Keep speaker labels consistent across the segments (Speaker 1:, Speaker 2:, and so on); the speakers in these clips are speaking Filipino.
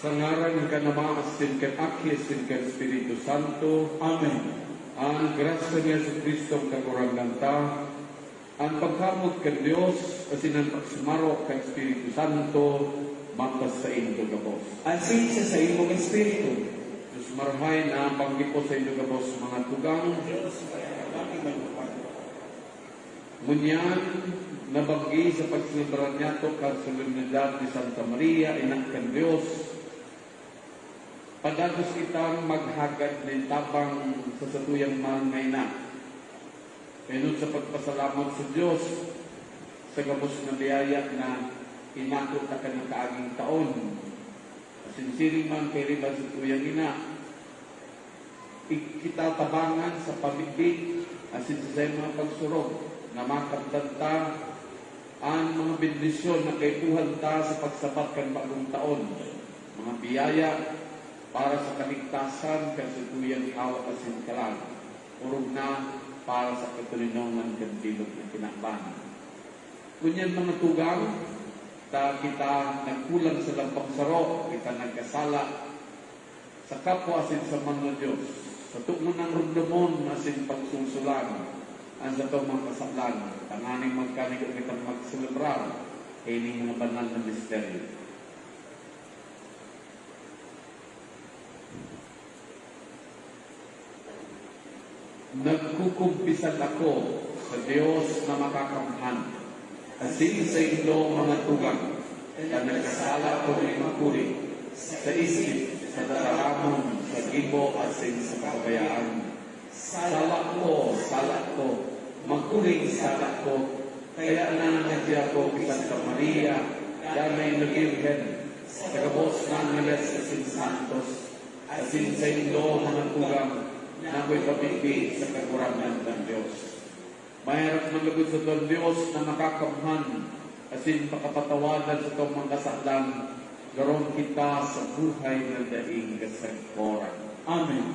Speaker 1: Sa ngaran ka nama asin ken Aki asin ken Espiritu Santo.
Speaker 2: Amen.
Speaker 1: Ang grasya ni Yesu Kristo kakurangan ta, ang pagkamot kan Dios asin ang pagsumaro kan Espiritu Santo matas sa inyo gabos.
Speaker 2: Asin sa imong espiritu.
Speaker 1: Diyos marhay na panggipo sa inyo gabos mga tugang. Ngunyan, nabagi sa pagsilibran niya to kan solemnidad ni Santa Maria, Inak kan Dios. Padagos kitang maghagad ng tabang sa satuyang mga ina. Penod sa pagpasalamat sa Diyos sa gabos na biyaya na inakot na kanang kaaging taon. Sinsiring man kay riba sa tuyang ina. Kita tabangan sa pamigdig asin sa mga pagsurog na makabdanta ang mga bendisyon na kaytuhan ta sa pagsabat kan bagong taon. Mga biyaya para sa kaligtasan kan sa tuyang hawak asin kalag. Urog na para sa katulinongan kan bilog na kinakban. Kunyan mga tugang, kita nagkulang sa lampang saro, kita nagkasala sa kapwa asin sa mga Diyos. Sa tukman ng rumdumon asin pagsusulan, ang sa itong mga kasaklan, tanganing magkanig at kitang magselebrar, ini mga banal na misteryo. Nagkukumpisan ako sa Diyos na makakamhan, asin sa ilo mga tugang, na nagkasala ko rin makuli, sa isip, sa dararamon, sa gibo, asin sa kabayaan. Sala ko, magkuling sala ko, kaya nananadya ko kay Santa Maria, damay na Virgen, sa kabos ng Niles asin Santos, asin sa ilo mga tugang, na ako'y pabigbi sa kakurangan ng Diyos. Mahirap malugod sa itong Diyos na makakamhan, asin pakapatawanan sa itong mga kasaklan, garon kita sa buhay ng daing kasagporan.
Speaker 2: Amen.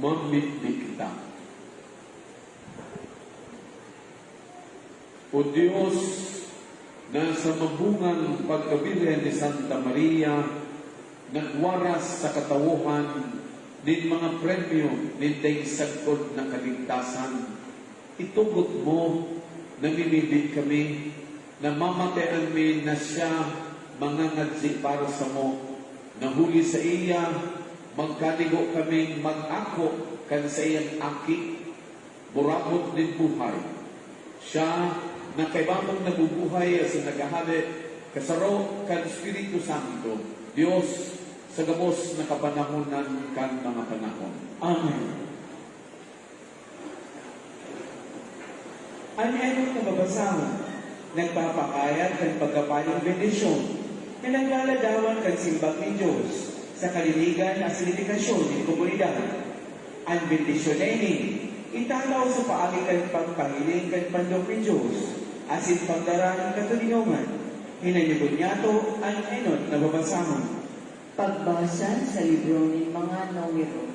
Speaker 1: mamit kita. O Diyos, na sa mabungang pagkabilin ni Santa Maria, nagwaras sa katawuhan din mga premyo nintay sagkod na kaligtasan, itugot mo na mimibig kami, na mamatayan mi na siya mga nagsi para sa mo, nahuli sa iya, magkanigo kami mag-ako kan sa iyang aki, burabot din buhay. Siya na kaibamang nabubuhay as nagahali kasaro kan Espiritu Santo, Diyos sa gabos na kapanahonan kan mga panahon.
Speaker 2: Amen. Ano na babasahon, nagpapakayat ng pagkapaling bendisyon na naglaladawan kan simbag ni Diyos sa kaliligan at sinifikasyon ng komunidad. Ang bendisyon na ini, italaw sa paagi kan pagpahiling kan pandok ni Diyos, asin pagdaraan ng katulinungan, hinanibod niya to ang enot na babasahon.
Speaker 3: Pagbasa sa libro ng mga Numero,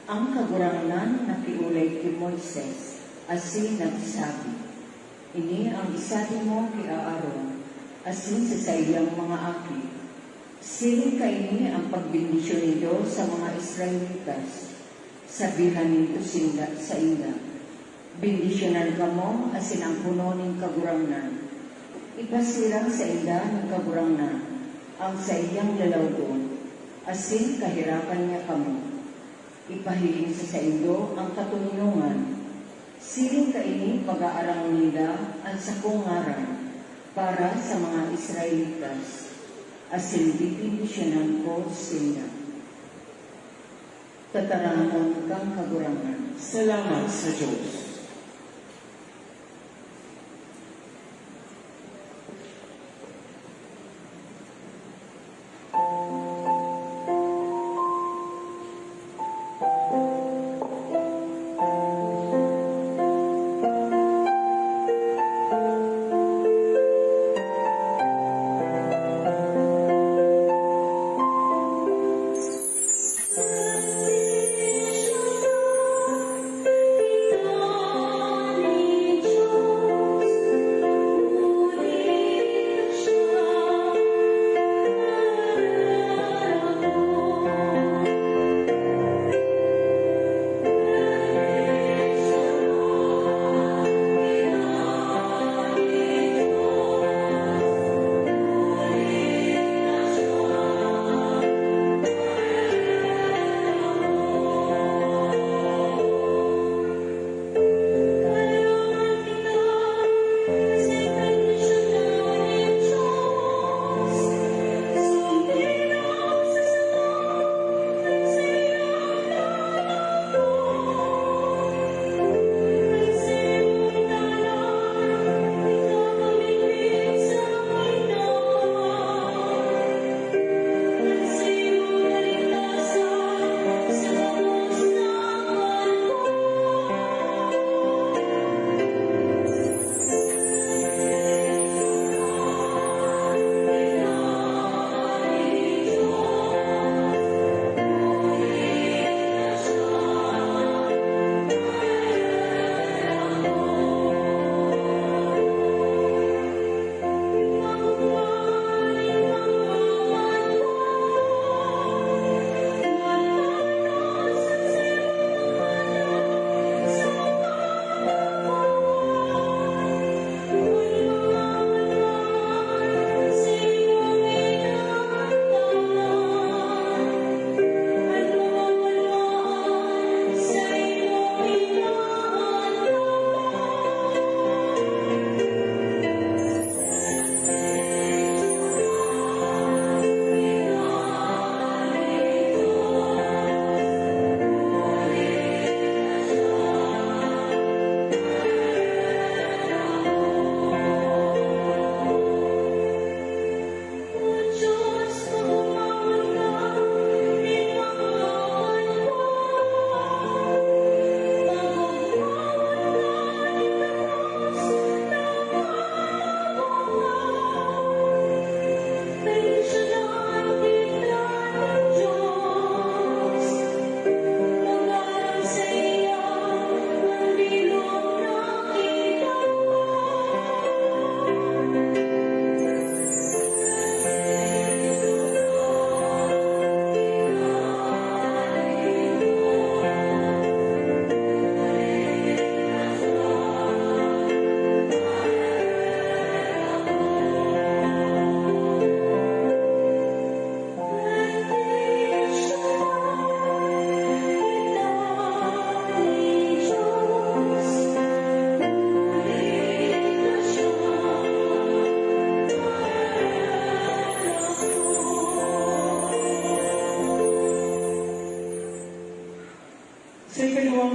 Speaker 3: ang kagurangan na kiulay kay Moises, asin nagsabi, ini ang isabi mo kay Aaron, asin sa iyang mga aki. Sili kaini ang pagbindisyon nito sa mga Israelitas, sabihan nito sila sa ila. Bindisyonan ka mo, asin ang puno ng kagurangan. Ipasilang sa ila ng kagurangan, ang sa iyang lalawgon, asin kahirapan niya kamo. Ipahiling sa ilo ang katulungan. Siling kaini pag-aarang nila ang sakong ngaran para sa mga Israelitas. Asin bibindisyonan ko sila. Tatarangan kang kagurangan.
Speaker 2: Salamat sa Diyos.
Speaker 4: Ito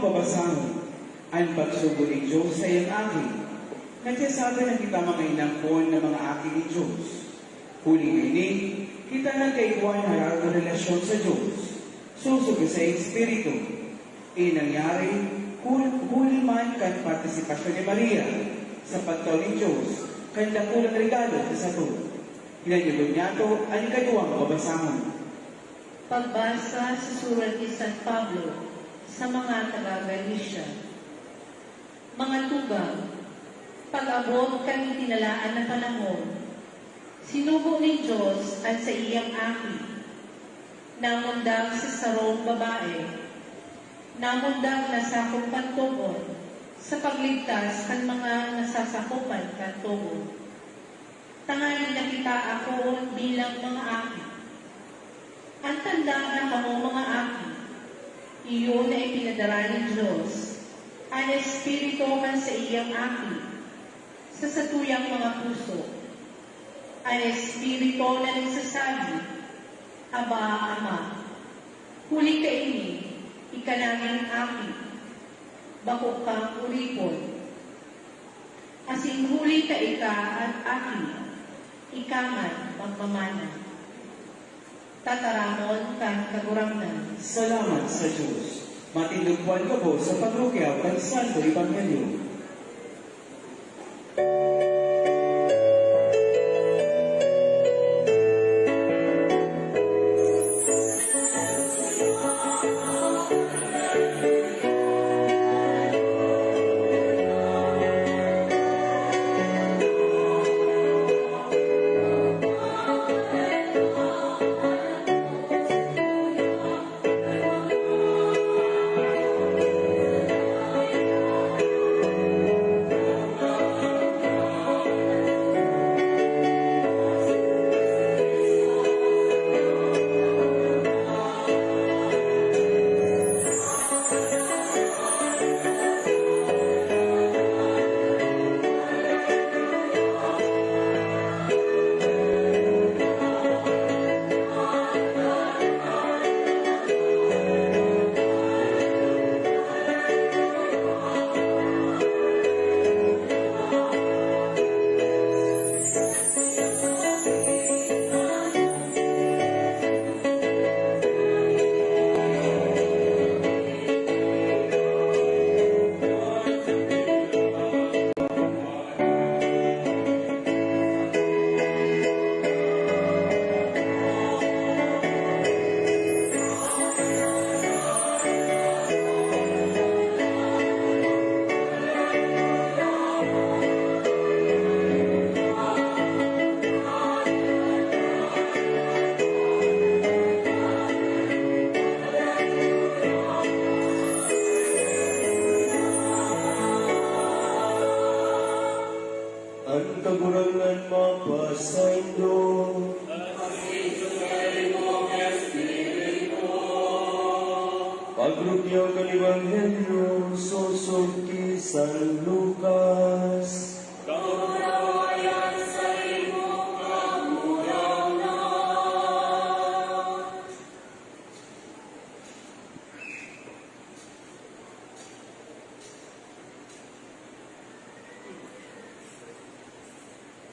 Speaker 2: babasahon ang pagsugo ni Diyos sa iyang aki. Nagsasabi na kita mga inangkon na mga aki ni Diyos. Huling ini, kita nagkaiguan harap na relasyon sa Diyos. Susugo sa Espiritu. Nangyari, huli man kan partisipasyon ni Maria sa pagtaw ni Diyos, kan dakulang regalo sa ito. Hinanyugod niya ito ang ikaduwang babasahon.
Speaker 4: Pagbasa sa surat ni San Pablo sa mga taga-Galicia. Mga tugang, pag-abot kang tinalaan na panahon, sinugo ni Diyos at sa iyang aki, namundag sa sarong babae, namundag na sakop pantugon, sa pagligtas kan mga nasasakupan pantugon. Tanganin na kita ako bilang mga aki. Ang tandaan na kamo mga aki, iyon na ipinadala ni Diyos, ang Espiritu man sa iyang aki, sa satuyang mga puso. Ang Espiritu na nagsasabi, Aba, Ama, huli ka ini, ika namin aki, bako kang uripon. Asin huli ka ika at aki, ikaman pagmamana. Tataramon kang kagurangnan.
Speaker 2: Salamat sa Diyos. Matindugpuan ka po sa parokya ng Santo Ebanghelyo.
Speaker 5: Ang kagurangan mapasaylo. Pagrugyaw ka ni Ebanghelyo, susog ki San Lucas.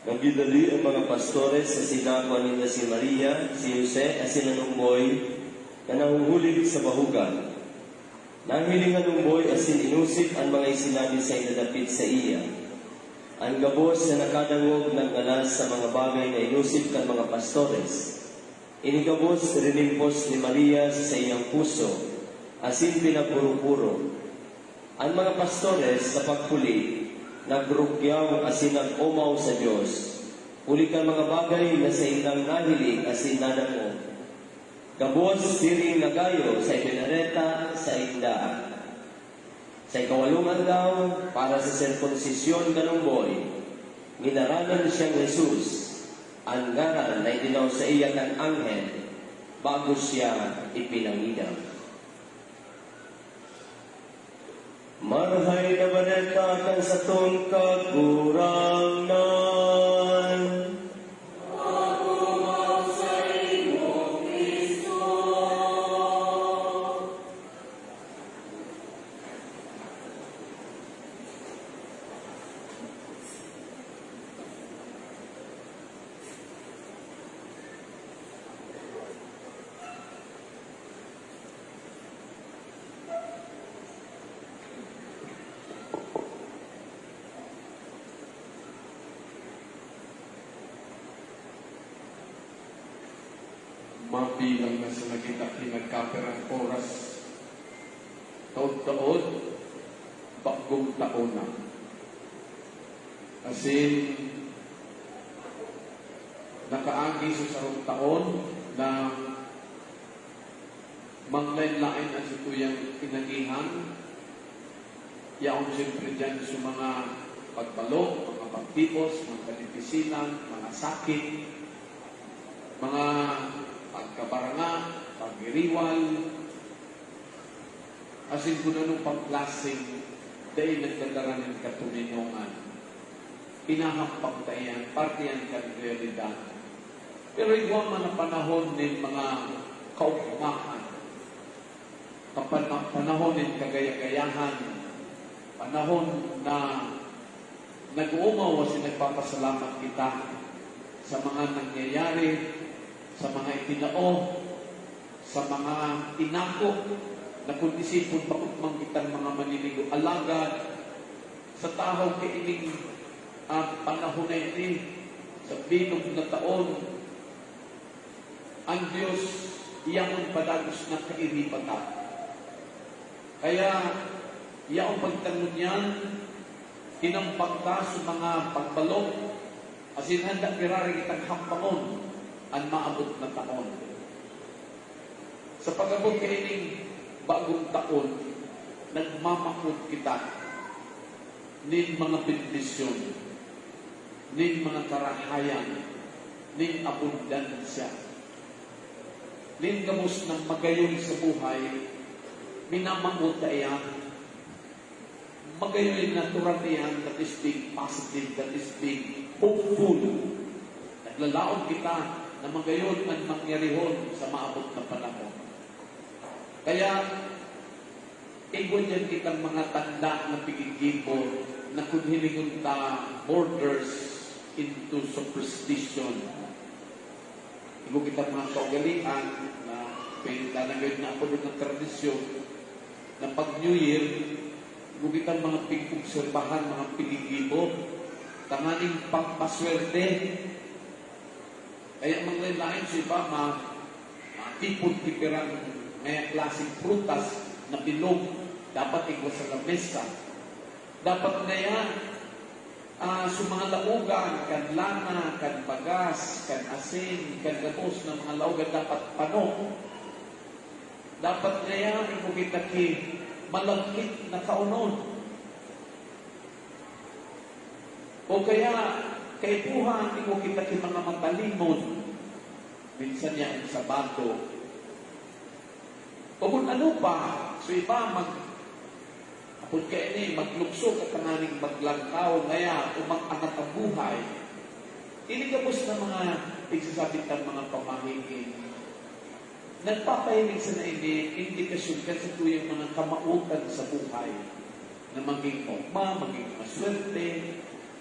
Speaker 5: Nagidali ang mga pastores sa sinagawa nila si Maria, si Jose, at si Nanungboy na nanguhulig sa bahugan. Nanghiling Nanungboy at sinusip ang mga isinabi sa inadapit sa iya. Ang gabos na nakadangog ng galas sa mga bagay na inusip ng mga pastores. Inigabos rinimpos ni Maria sa iyang puso, asin pinagpuro-puro. Ang mga pastores sa pagpuli, nagrugyaw asin nag-umaw sa Diyos. Uli ka mga bagay na sa ilang nahiling asin nanamo. Kabos siring nagayo sa ipinareta sa indaan. Sa ikawalungan daw, para sa sirkonsisyon Nanungboy, minaranan siyang Jesus, ang ngaran na idinaw sa iya kan anghel, bago siya ipinangidaw. Marhay na balita kang sa tong kagurangan.
Speaker 1: mabilang na sa nakita kinagkaperang oras. Taon-taon, bagong taon na. Kasi nakaagi sa sarong taon na manglain-lain ang situyang inagihan. Yaon siyempre dyan sa mga pagbalo, mga pagtipos, mga kalipisinan, mga sakit, mga pagkabaranga, pagiriwal, asin kung anong pangklaseng dahil nagdadara ng katuminungan. Inahampak na yan, parte yan kanilidad. Pero iguang man ang panahon ng mga kaugmahan, panahon ng kagaya-gayahan, panahon na nag-uumaw kasi nagpapasalamat kita sa mga nangyayari, sa mga itinao, sa mga inako, na kung isipon pakutmang kitang mga maniligo alagad, sa tao kaining panahon na iti, sa binog na taon, ang Diyos iyang padagos na kairipata. Kaya, iyang pagtangon yan, kinampagta sa mga pagbalok, asin handa kirari kitang hampangon, ang maabot na taon. Sa pag-abot kaining bagong taon, nagmamakot kita nin mga bendisyon, nin mga karahayan, nin abundansya, nin gamos ng magayon sa buhay, minamangot na iyan, magayon natural iyan, that is being positive, that is being hopeful. Naglalaon kita na magayon ang mangyarihon sa maabot na panahon. Kaya, igon yan kitang mga tanda na pigigibor na kung hinigon ta borders into superstition. Igon kitang mga kaugalian na pinagdanagay na ako ng tradisyon na pag New Year, igon kitang mga pig-obserbahan, mga pigigibor, tanganing pagpaswerte. Kaya mga lain sa iba, tipon-tipirang may klaseng prutas na bilog dapat igwa sa lamesa. Dapat na yan sa mga laugan, kan lana, kan bagas, kan asin, kan gatos ng mga laugan dapat pano. Dapat na yan ikukitaki malagkit na kaunon. O kaya kay puhan ikukitaki mga matalimon. Minsan yan sa bato. O kung ano pa, so iba kung kaya ni maglukso ka tanganing maglangkaw ngaya o mag-angat ang buhay, iligabos na mga igsasabit ng mga pamahingin. Nagpapahilig sa indikasyon ka sa tuyang mga kamautan sa buhay na maging pagma, maging maswerte,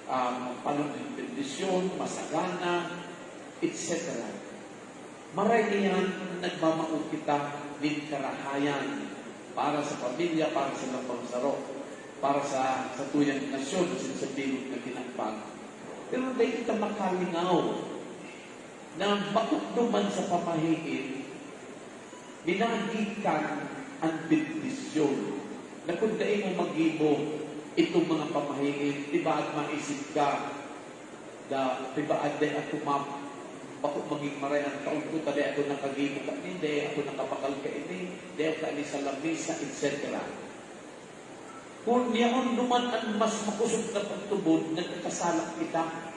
Speaker 1: magpalong ng bendisyon, masagana, etc. Maray niyan nagmamaot kita din karahayan para sa pamilya, para sa lapangsaro, para sa tuyang nasyon, sa bilog na kinagpag. Pero dahil kita makalingaw na bakit duman sa pamahigin, binagikan ang bendisyon na kung dahil mo mag-ibo itong mga pamahigin, diba at maisip ka, diba at dahil at bakit maging maray ang taon ko, tadi ako nakagibo ka, hindi, ako nakapakal ka ini, dahil ka ni sa lamisa, etc. Kung niyaon duman ang mas makusog na pagtubod, nagkakasalak kita.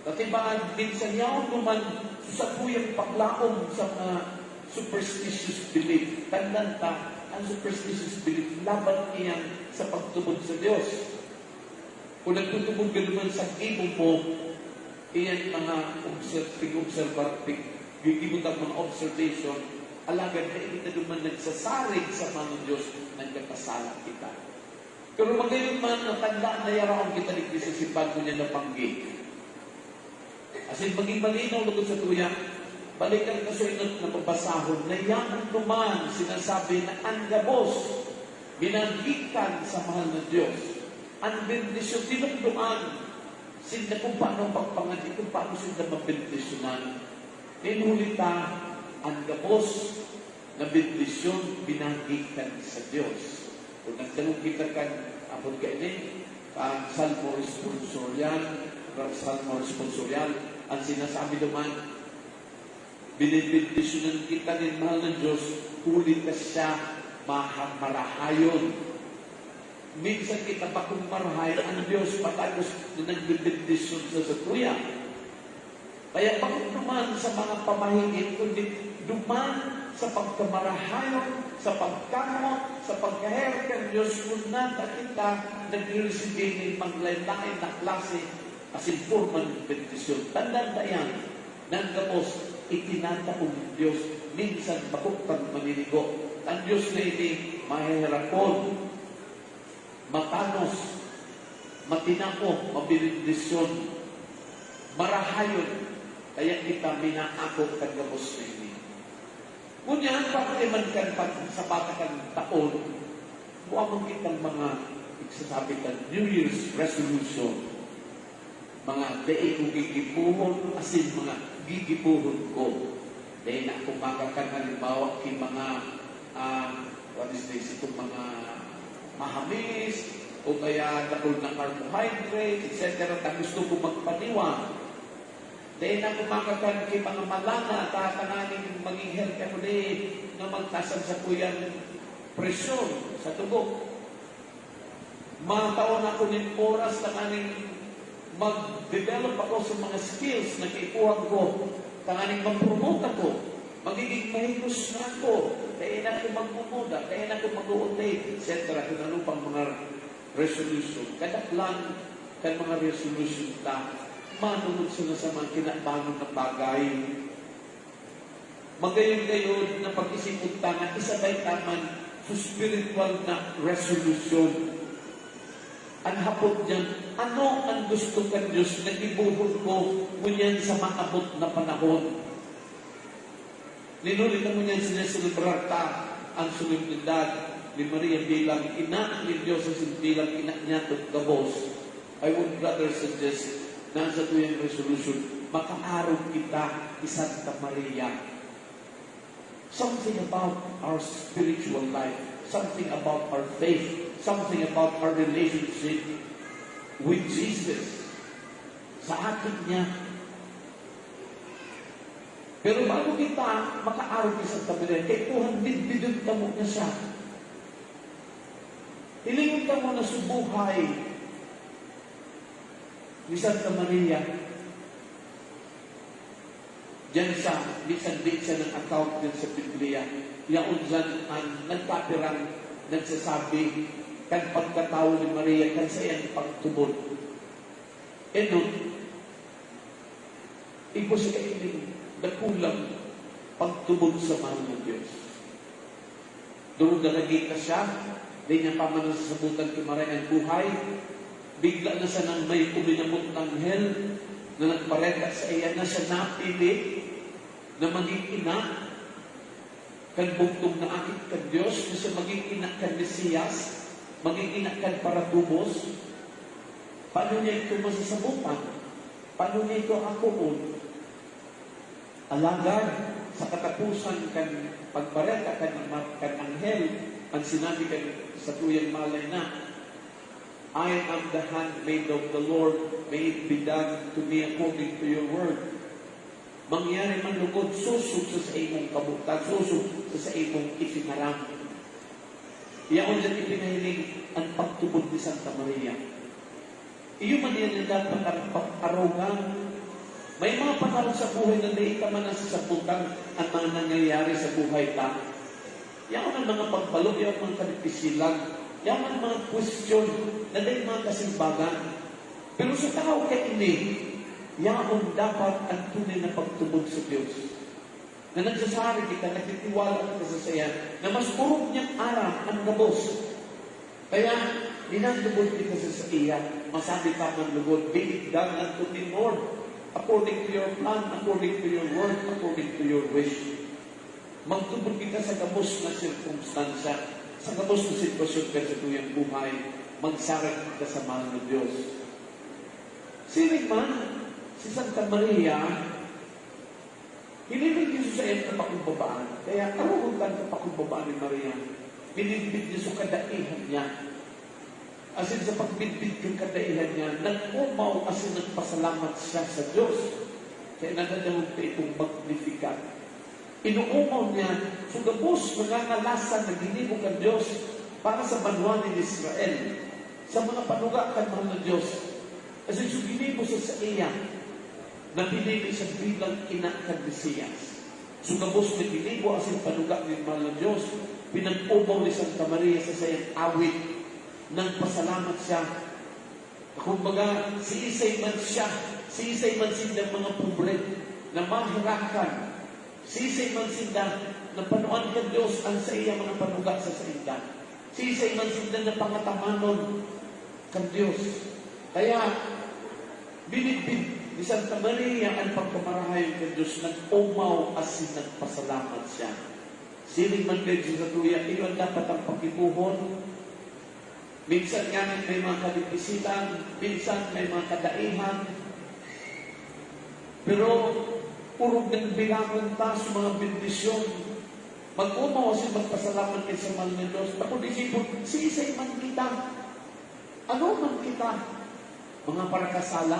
Speaker 1: Kasi ba, minsan niyaon duman sa tuyang paklaong sa mga superstitious belief. Tandaan ta, ang superstitious belief, laban niyan sa pagtubod sa Diyos. Kung nagtutubod ka naman sa gibo mo, iyan mga gigibutang mga observation, alagad na hindi na duman nagsasarig sa mga Diyos, nagkakasala kita. Pero magayon man, natandaan na yaraon kita ni Kristo si bago niya napanggi. As in, maging malinaw lugod sa tuya, balikan ka sa inot na pabasahon, na yan duman, sinasabi na ang gabos, binangikan sa mahal na Diyos. Ang bendisyon, dinugduman, sila kung paano pagpangalit, kung paano sila mabendisyonan. Inulita, ang gabos na bendisyon binagikan sa Dios. Kung nagtanong kita kan apod kainin, ang Salmo responsorial, ang sinasabi naman, binibendisyonan kita ng mahal ng Diyos, huli ka siya marahayon. Minsan kita pa kung marahayon ang Diyos patagos na nagbibendisyon sa tuya. Kaya bakit naman sa mga pamahingin, kundi duman sa pagkamarahayon, sa pagkamot, sa pagkaher ng Diyos, kung nata kita nag-receive ng maglain-lain na klase as informal bendisyon. Tandaan na yan, nang gapos, itinataong Diyos, minsan bakupang maninigo. Ang Diyos na ini, mahihirapon, matanos, matinako, mabindisyon, marahayon, kaya kita minaako kag gapos na ini. Ngunyan, pakiman kan sa batakan taon, buwamang kitang mga iksasabi kan New Year's resolution, mga daig kong gigipuhon, asin mga gigipuhon ko. Dahil na kumakakan halimbawa ki mga, what is this, itong mga mahamis, o kaya nakul na carbohydrates, etc. Ta gusto ko magpaniwang. Dahil na kumakakan ki mga malana, tatananin maging health everyday na magtasan sa kuyan presyon sa tubo. Mataon ako ng oras na kaning mag-develop ako sa mga skills na kipuhan ko, tanganing mag-promote ako, magiging mahigos na ako, kaya na ako magmumuda, kaya na ako mag-uulay, etc. Kung ano pang mga resolution. Kadaklan kan mga resolution ta, manunod sila sa mga kinabangon na bagay. Magayon-gayon na pag-isipot tangan, isabay taman sa spiritual na resolution. Ang hapot niyan, ano ang gusto ka Diyos na ibuhod ko ngunyan sa maabot na panahon? Ninulit mo niyan sineselebrar ta ang solemnidad ni Maria bilang ina ni Diyos at bilang ina niya at gabos. I would rather suggest na sa tuyang resolution, makaarog kita ni Santa Maria. Something about our spiritual life, something about our faith, something about our relationship with Jesus. Sa atin niya. Pero bago kita makaarog ni Santa Maria, kay Tuhan bidbidod ka mo na siya. Hilingon ka mo na subuhay ni Santa Maria. Diyan sa, bisan ng account din sa Biblia, yaon dyan ang nagkapirang nagsasabi kan pagkatao ni Maria kan sa iyang pagtubod. E nun, ipos ka ining nakulang pagtubod sa mahal ng Diyos. Doon nalagita siya, di niya pa man nasasabutan kay Maria ang buhay, bigla na siya nang may kuminamot ng hell na nagpareka sa iya na siya napili na maging ina kan bugtong na akit kan Diyos, na siya maging ina kan Mesiyas, maging ina kan paratubos. Paano niya ito masasabutan? Paano niya ito akuon? Alagad sa katapusan kan pagpareka kan anghel, ang sinabi kan sa tuyang malay na, I am the handmaid of the Lord, may it be done to me according to your word. Mangyari man lugod, susog sa imong kabutan, susog sa imong itinarang. Iyaon dyan ipinahiling ang pagtubod ni Santa Maria. Iyo man yan ang dapat pag-arogan. May mga panahon sa buhay na di ka man nasasabutan ang mga nangyayari sa buhay ta. Iyaon ang mga pagbalog, iyaon ang mga kalipisilan, iyaon ang mga question na di mga kasimbagan. Pero sa tao kay ini, yaon dapat ang tunay na pagtubod sa Diyos. Na nagsasari kita, nagtitiwala kita sa saya, na mas purog niyang aram ang gabos. Kaya, ninandubod kita sa iya, masabi ka man lugod, be it done unto the Lord, according to your plan, according to your word, according to your wish. Magtubod kita sa gabos na sirkumstansya, sa gabos na sitwasyon ka sa tuyang buhay, magsarag kita sa mahal ng Diyos. Sinig man, si Santa Maria, Hiniling Yesus sa iyo na pakumbabaan. Kaya karuhutan ka pakumbabaan ni Maria. Binibig niya sa kadaihan niya. Asin sa pagbibig ng kadaihan niya, nag-umaw asin nagpasalamat siya sa Diyos. Kaya nagdadawag pa itong magnificat. Inuumaw niya, sugabos, nangangalasan, naghinibog ang Diyos para sa banwa ni Israel. Sa mga panuga kan mahal na Diyos. Asin suginibog sa iya, na pinili siya bilang ina kan Mesiyas. Sugabos na ginibo asin panuga ni mahal na Diyos, pinag-umaw ni Santa Maria sa sayang awit, nang pasalamat siya. Kumbaga, si Isay man siya, si Isay man sinda mga pobre, na mahirakan. Si Isay man sinda, na panuan ka Diyos ang sa iya mga panuga sa sainda. Si Isay man sinda na pangatamanon kan Diyos. Kaya, binibig ni Santa Maria ang pagkamarahayon kay Diyos, nag-umaw asin nagpasalamat siya. Siling man kayo sa tuya, iyon dapat ang pagkipuhon. Minsan nga may mga kadipisitan, minsan may mga kadaihan. Pero, urog ng bilangan ta sa mga bendisyon. Mag-umaw asin magpasalamat kay sa mahal ng Diyos. Ako disipon, si Isay man kita. Ano man kita? Mga parakasala,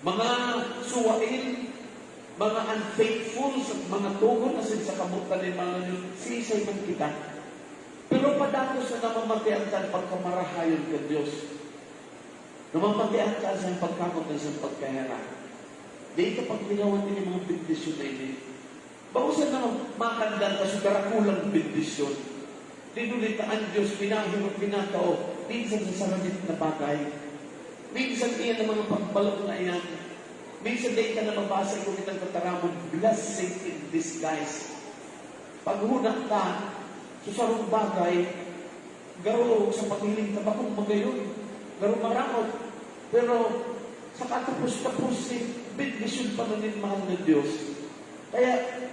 Speaker 1: mga suwain, mga unfaithful, mga tugon asin sa kabutan ng mga Diyos, sisay man kita. Pero padako sa namamatian ka pagkamarahayon ka Diyos. Namamatian ka sa pagkamot na sa pagkahera. Di ka pag ginawan din yung mga bendisyon na ini. Bausan na makandang ka sa karakulang bendisyon. Dinulit na ang Diyos, pinahirap, pinatao, minsan sa saramit na bagay. Minsan iyan ang mga pagbalok na iyan. Minsan din ka na mabasa kung itang kataramon, blessing in disguise. Paghuna ka, sa sarong bagay, garo sa paghiling ka ba kung magayon, garo maramot. Pero sa katapos-tapos bendisyon pa na rin mahal ng Diyos. Kaya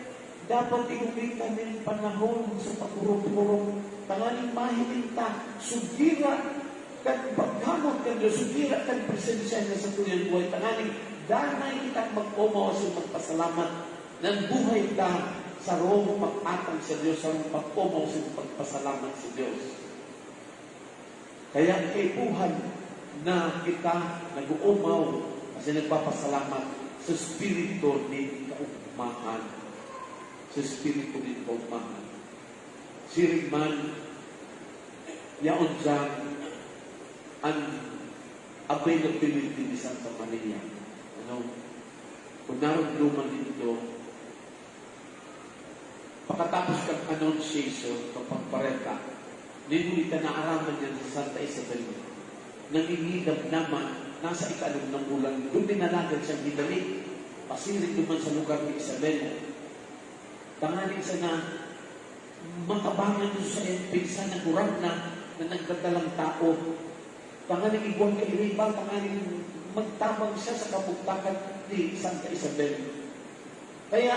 Speaker 1: dapat ikumita ng panahon sa pagurong-urong, tanganing mahiling ta, sugira, kan pagkamot kan Diyos, sugira kan presensya niya sa tuyang buhay, tanganing danay kitang mag-umaw sa magpasalamat ng buhay ka sa rong pag-atang sa Diyos, sa rong pag-umaw sa pagpasalamat sa Diyos. Kaya kaipuhan na kita nag-uumaw kasi nagpapasalamat sa Espiritu ni kaugmahan. Sa Espiritu ni kaugmahan. Sirigman, yaon dyan, ang availability ni Santa Maria. Kung naramdaman dito, pagkatapos kang annunciation, kapag pareta, ninulita na araman niya sa Santa Isabel. Nangingidap naman, nasa ikalong ng bulan, doon dinalagan siyang hidali. Pasirit naman sa lugar ni Isabel. Tanganin siya na makabangan doon sa pinsan na kurang na nagdadalang tao. Tanganin iguan ka iriba, tanganin magtabang siya sa kabuktakan ni Santa Isabel. Kaya,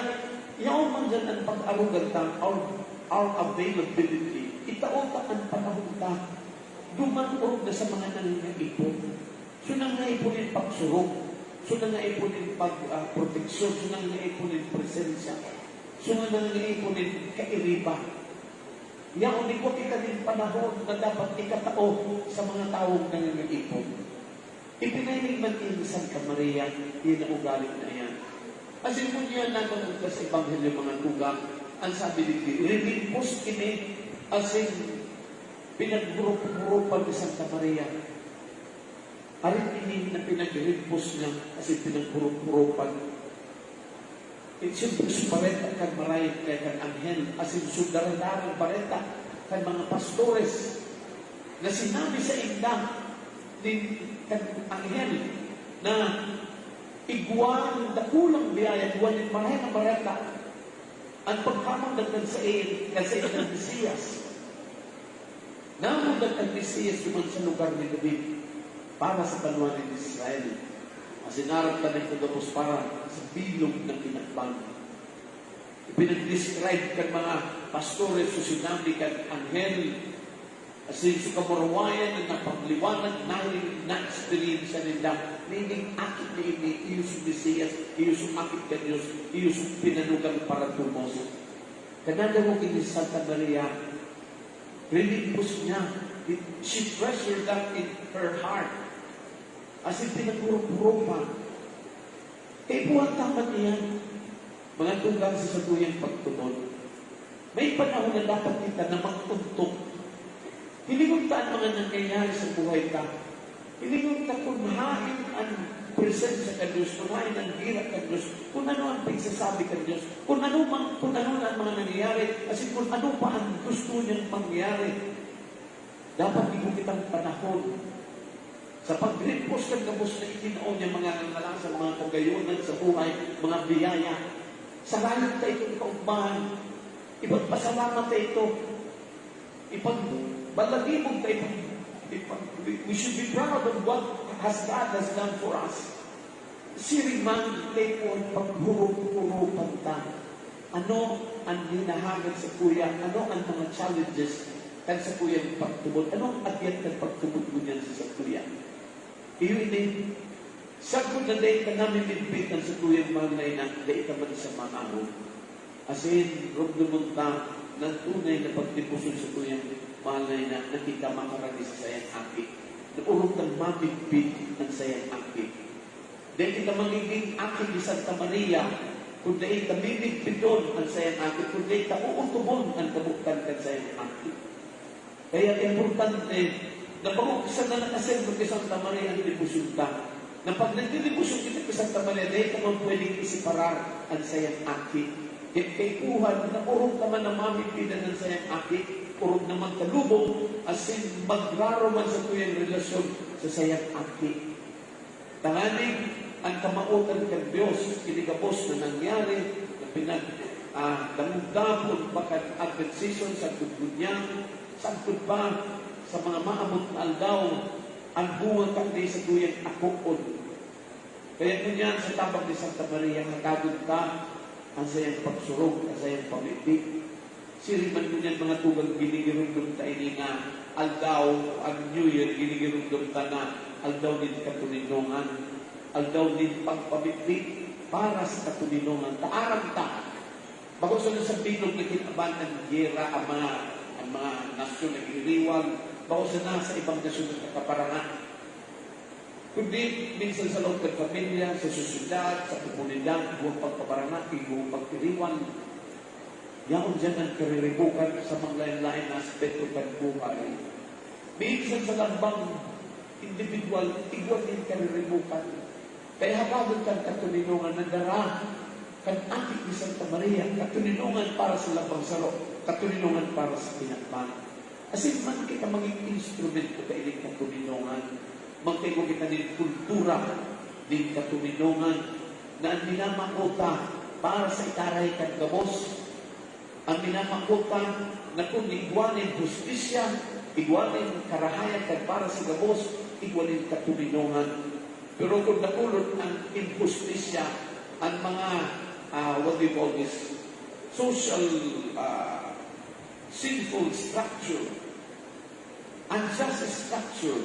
Speaker 1: yaon man dyan ang pag-arugan ta, our availability, itaon ta ang panahon ta, dumanurog na sa mga nangyayipon. So nangyayiponin pagsurog, so nangyayiponin pag-proteksyon, so nangyayiponin presensya, so nangyayiponin kairiba. Yaon di ko kita din panahon na dapat ikatao sa mga taong nangyayiipon. Ipinailing man din Santa Maria, yun ang ugali na yan. Kasi kung yan naman sa Ebanghelyo mga tugang, ang sabi dito, rinipos kini, asin pinagburupan ni Santa Maria. Arin ini na pinagrimpos niya, asin pinagburupan. Siyempre supareta kan marayat kay kan anghel, asin sudarandarang pareta kan mga pastores, na sinabi sa inda, ni kan anghel, na iguan, dakulang biyaya, iguan ni Maria ng Bareta, ang pagkamagdagan sa iyo ng Mesiyas. Namagdag ang Mesiyas naman sa lugar ni David para sa banwa ng Israel. Asinarap ka ng kagapos para sa bilog ng pinakbang. Ipinag-describe kan mga pastores, susinami kan anghel, asin sa kamurawayan na napagliwanag na experience nila nining akit ni ini, iyos Mesiyas, iyos akit ka Diyos, iyos pinanugang para tumos. Kanada mo kini Santa Maria, rinimpos niya. She treasured that in her heart. As in pinagpurong-purong pa. Eh, buwan tapat niyan. Mga tugang sa satuyang pagtubod. May panahon na dapat kita na magtuntok. Hindi kong taan mga nangyayari sa buhay ka. Hindi kong takunhain ang presensya ka Diyos, kunain ang hirap ka Diyos, kung ano ang pagsasabi ka Diyos, kung ano ang mga nangyayari, kasi kung ano pa ang gusto niyang mangyari. Dapat hindi kitang panahon sa pag-ripos ng gabos na itinaon niya mga ngalasan, mga kagayunan sa buhay, mga biyaya. Salamat tayo itong kaugbahan. Ipagpasalamat tayo ito. Ipagbalagimog tayo. We should be proud of what God has done for us. Sirimang tayo po ang paghurog-hurupan tayo. Ano ang hinahangad sa kuya? Ano ang mga challenges kan sa kuya pagtubod? Ano ang agyat ng pagtubod mo niyan sa kuya? Iyo ini, sagod na dahi ka namin binbitan sa kuya manay na dahi ka man sa manahon. As in, rog lumunta ng tunay na pagtipuson sa kuya manay na nakita makarani sa sayang akit. Naurong kang mabigpig ng sayang akit. Dahil kita magiging akit ni Santa Maria, kung dahi ka bibigpig doon ang sayang akit, kung dahi ka uutubon ang kabuktan kan sayang akit. Kaya importante na pag-ukisan na nakasembro kay Santa Maria ang dibusyon ka. Na pag nagdilibusyon kita kay Santa Maria, dahil ka man pwedeng isiparar ang sayang akit. Kay kuhan, na urong ka man na mamipinan ng sayang akit, urong naman kalubog, as in magraro man sa tuyang relasyon sa sayang akit. Tanganing, ang kamautan kang Diyos, kinigabos na nangyari, na damog-damog, bakit agad season sa kudbunyang, sangkod pa sa mga maamot na aldaw ang buwang kakdi sa tuyang akukod. Kaya kunyan sa tabang ni Santa Maria, nakagod ka ang sayang pagsurog, ang sayang pamibig. Siriman kunyan mga tugang ginigirundong ta ini nga aldaw, ang New Year, ginigirundong ta na aldaw din katuninungan, aldaw din pagpamibig para sa katuninungan. Taarang ta. Bago sa bilog na kinaban ang gera, ang mga nasyon na iniwan, bago na sa ibang nasyon na kaparangan. Kundi, minsan sa loob ng pamilya, sa susyudad, sa komunidad, buong pagkaparangan, buong pagkiriwan, yaon dyan ang kariribukan sa mga lain-lain na aspeto ng buhay. Minsan sa lambang individual, igual din kariribukan. Kaya habang kang katuninungan na dara, kan akit ni Santa Maria, katuninungan para sa lambang saro, katuninungan para sa pinakman. Asin man kita maging instrumento ka iling katuninungan, magkago kita ng kultura ng katuninungan na ang minamakota para sa itaray kang gabos, ang minamakota na kung iguanin justisya, iguanin karahayan kang para sa gabos, iguanin katuninungan. Pero kung nakulot ang injustisya, ang mga what do you call this, social sinful structure, unjust structure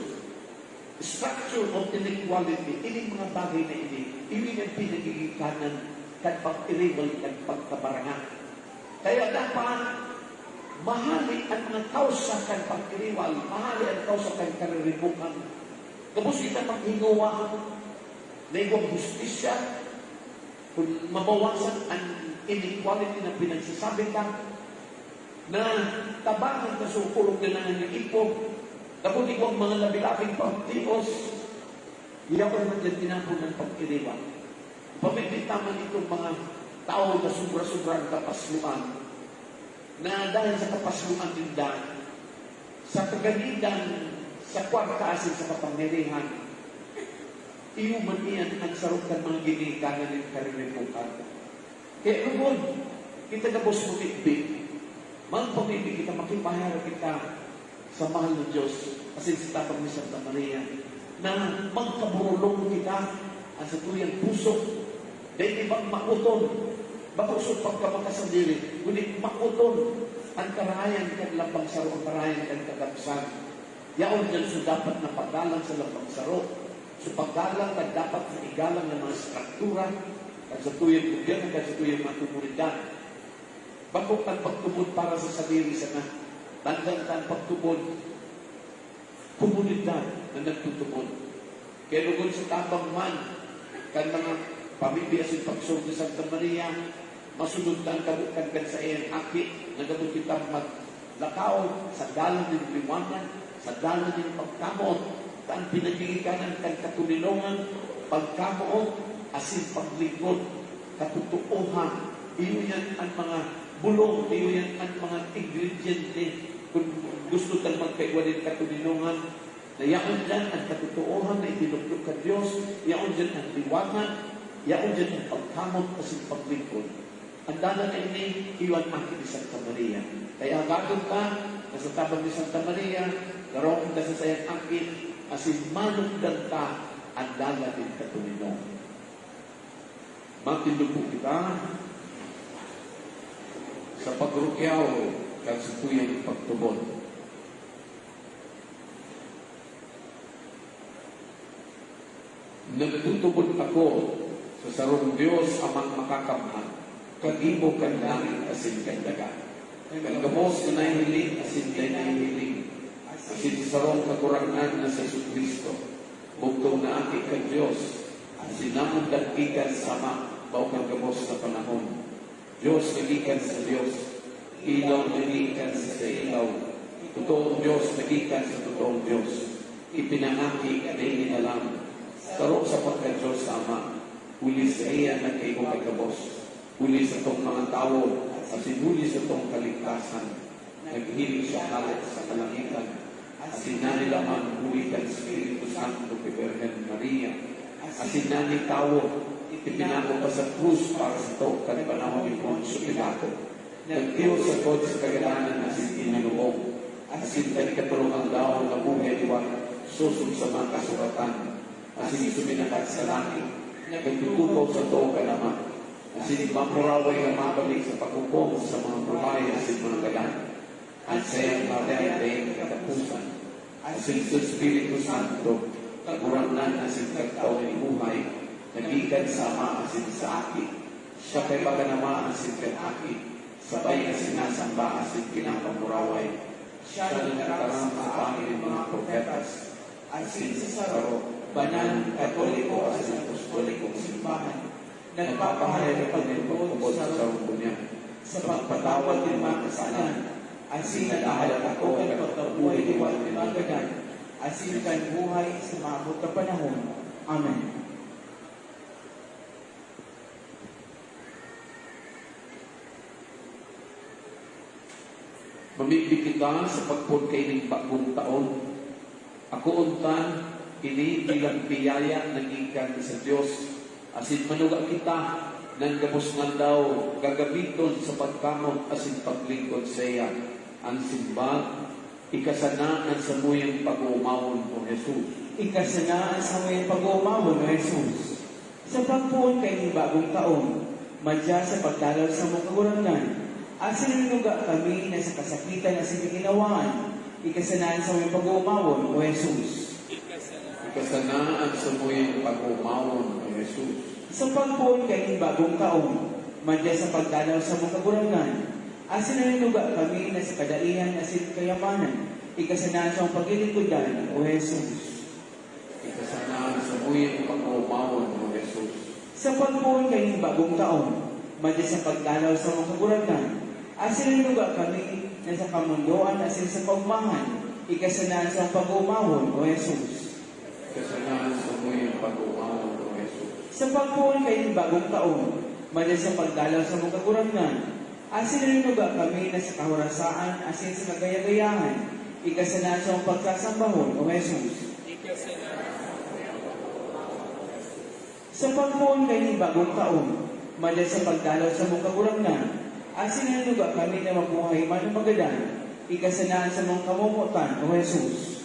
Speaker 1: of inequality, ini mga bagay na ini ang pinagigikanan kan pag-iribal kan pagkabarangan. Kaya dapat mahali ang mga kausa kan pag-iriwal, mahali ang kausa kan kariribukan. Kapos kita paghingawa na ibang justisya, kung mabawasan ang inequality na pinagsasabi ka, na tabangan ka sa ukulong na ng ipo, kapag ibang mga labilabing pagtios, hindi ako naman dyan tinapon ng pagkiriwan. Pamimitaman itong mga tao na sobra-sobra ang kapasluan, na dahil sa kapasluan nila, sa kaganidan, sa kwartaasin sa kapangyarihan, iyo man iyan ang sarukan mga ginikanan ng karinipukan. Kaya lubod, kita na bos mo itbig, magpamibig kita, makipahara kita sa mahal ng Diyos, kasi sa tapang ni Santa Maria, na magkaburulong kita ang sa tuyang puso, dahil ibang makuton, bakusot pagkamakasandili, kundi makuton ang karayan kag lambang saro, ang karayan kag kagapsan. Yaon dyan so dapat na pagdalang sa lambang saro, so So paggalang na dapat manigalang ng mga struktura at sa tuyang gobyerno at sa tuyang mga komunidad. Bago kang pagtubod para sa sarili sana, tandang kang pagtubod komunidad na nagtutubod. Kaya lugod sa tabang man, kan mga pamilya sa pagsog sa Santa Maria, masunod kang kabukan kan sa iyang aki, nagabot kita maglakaw sa dalan ng liwanag, sa dalan ng pagkamot, kan pinagigikanan kan katulinongan, pagkamot, asin paglingkod, katutuuhan, iyo yan ang mga bulong, iyo yan ang mga ingrediente, kung gusto kang magkaiwanin katulinongan, na yaon dyan ang katutuuhan na itinutulog ka Diyos, yaon dyan ang liwanag, yaon dyan ang pagkamot asin paglingkod. Ang dalan na ini, iwan akin ni Santa Maria. Kaya agad ka, nasa tabang ni Santa Maria, karoon ka sa sayang akin, asin manundan ka, ang dalan din katulinong. Magtindog po kita sa pagrukyaw kag sa tuyang pagtubod. Nagtutubod ako sa sarong Diyos amang makakamhan, kag-imo kang langit asin kang dagat. Kagamos na nahihiling asin kay nahihiling, asin sarong kakurangan na sa Kristo. Bugtong na aki kang Diyos, asin namon dagkikan sama, bao kang gamos na panahon. Diyos nagikan sa Diyos, ilaw nagikan sa ilaw, totoong Diyos nagikan sa totoong Diyos. Ipinangaki na inalam, karo sa pagka-Diyos Ama, huli sa iya nagkaigo kay kabos, huli sa itong mga tao, asin huli sa itong kaligtasan, naghiling siya halit sa kalangitan, asin nanilaman huli ka ng Espiritu Santo kay Virgen Maria, asin nani tao, ipinago pa sa krus para sa ito, kan panahon ni Poncio Pilato, nagtiyo sa God sa kagalanan asin inaluong, asin kay katulungan daw na buhay iwa, susod sa mga kasuratan, asin suminakat sa langit, nagtutupaw sa ito kalaman, asin mamuraway na mabalik sa pagkukong sa mga buhay asin mga galan, at sayang maray katapusan, asin sa Espiritu Santo, kaguranan asin kagtaw ni buhay, nagikan sama asin sa aki, siya kay baganama asin kay aki, sabay asin nasamba asin pinapamuraway, siya na nagkarang sa pangin mga profetas, asin sa saro, banal, katoliko, asin apostolikong simbahan, nagpapahayag ng pagpapagpapod sa sarong niya, sa pagpatawad ng mga kasalanan, asin nag-ahalat ako at pagkabuhay ni Juan ng Magadan, asin kan buhay sa maabot na panahon. Amen. Mamibig kita sa pagpun kay ng bagong taon. Ako untan, ini bilang biyaya nagikan sa Diyos. Asin manuga kita, nang gabos nga daw, gagabiton sa pagkamot asin paglingkod sa iya. Ang simbag, ikasanaan sa muyang pag-uumawon o Jesus.
Speaker 2: Ikasanaan sa may pag-uumawon o Jesus. Sa pagpuon kay ng bagong taon, madya sa pagdalaw sa mga kagurangan, asin ninuga kami na sa kasakitan na siniginawan, ikasanaan sa may pag-uumawon o Jesus.
Speaker 1: Ikasanaan sa muyang pag-uumawon o Jesus.
Speaker 2: Sa pagpuon kay ng bagong taon, madya sa pagdalaw sa mga kagurangan, asin ninuga kami na sa kadaihan asin kayamanan, ikasanaan sa mga paglilingkudan o Jesus.
Speaker 1: Ikasanaan sa muyang pag-uumawon o Jesus.
Speaker 2: Sa pagpuon kay ng bagong taon, madya sa pagdalaw sa mga kagurangan, asin ninuga kami na sa kamundoan asin sa pagmahan, ikasanaan sa pag-umawon o Jesus.
Speaker 1: Ikasanaan sa muyang pag-uumawon o Jesus.
Speaker 2: Sa pagpuon kay ng bagong taon, madya sa pagdalaw sa mga kagurangan, asin ninuga kami na sa kahorasaan asin sa kagayagayahan, ikasanaan sa pagkasambahon o Jesus. Sa pagpuon kay ng bagong taon, madya sa pagdalaw sa mga kagurangan, asin ninuga kami na mabuhay man ng magadan, ikasanaan sa mga kamumutan o Jesus.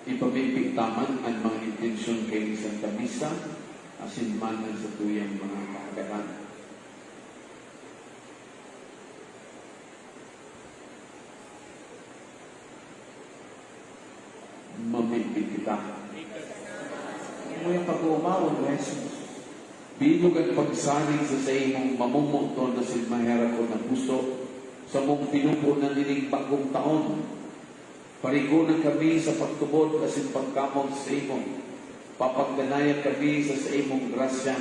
Speaker 1: Ipabibigtaman ang mga intensyon kay Santa Misa, asin manan sa tuyang mga kahagaran.
Speaker 2: iyong pag-uumawon, O Jesus.
Speaker 1: Bilog ang pagsalig sa imong mamumuto na silmahera ko ng puso sa mong pinupunan nining bagong taon. Parigunan kami sa pagtubod asin pagkamot sa imong. Papagdanayan kami sa imong grasya,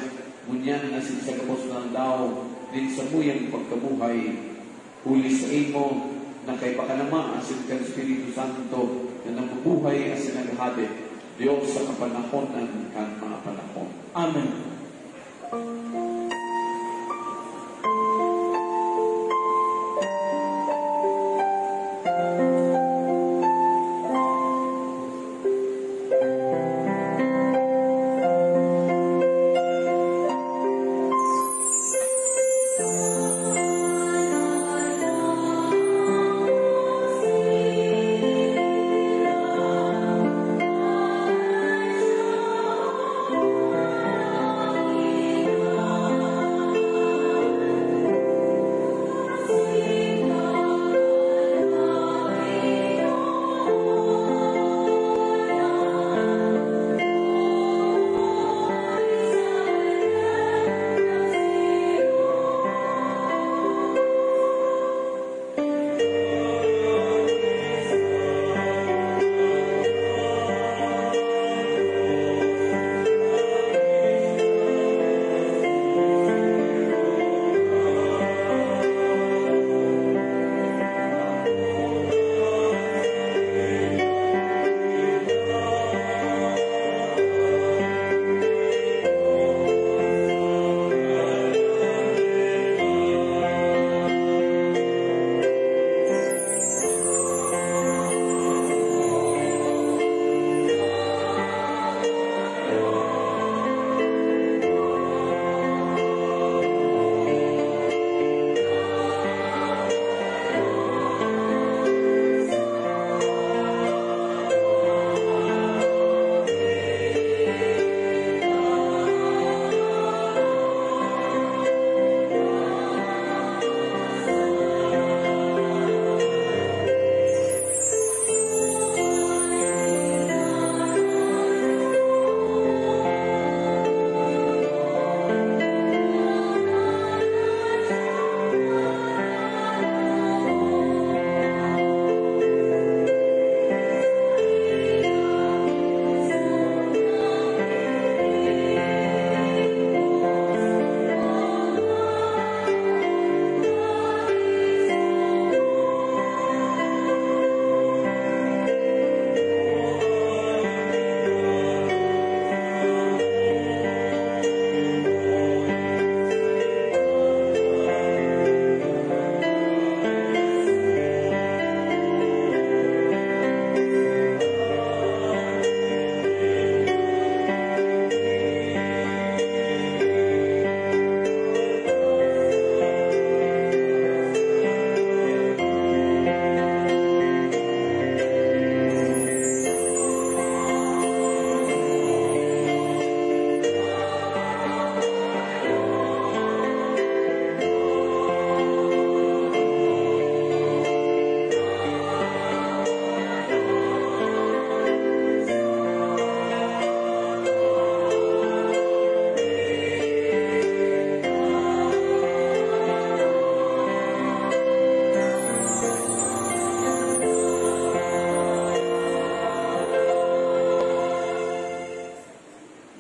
Speaker 1: ngunyan asin sa gabos ng daw, din sa muyang pagkabuhay. Uli sa imo na kay pakanama asin kang Espiritu Santo na nabubuhay asin naghadit. Diyos sa kapanahonan kan mga panahon.
Speaker 2: Amen.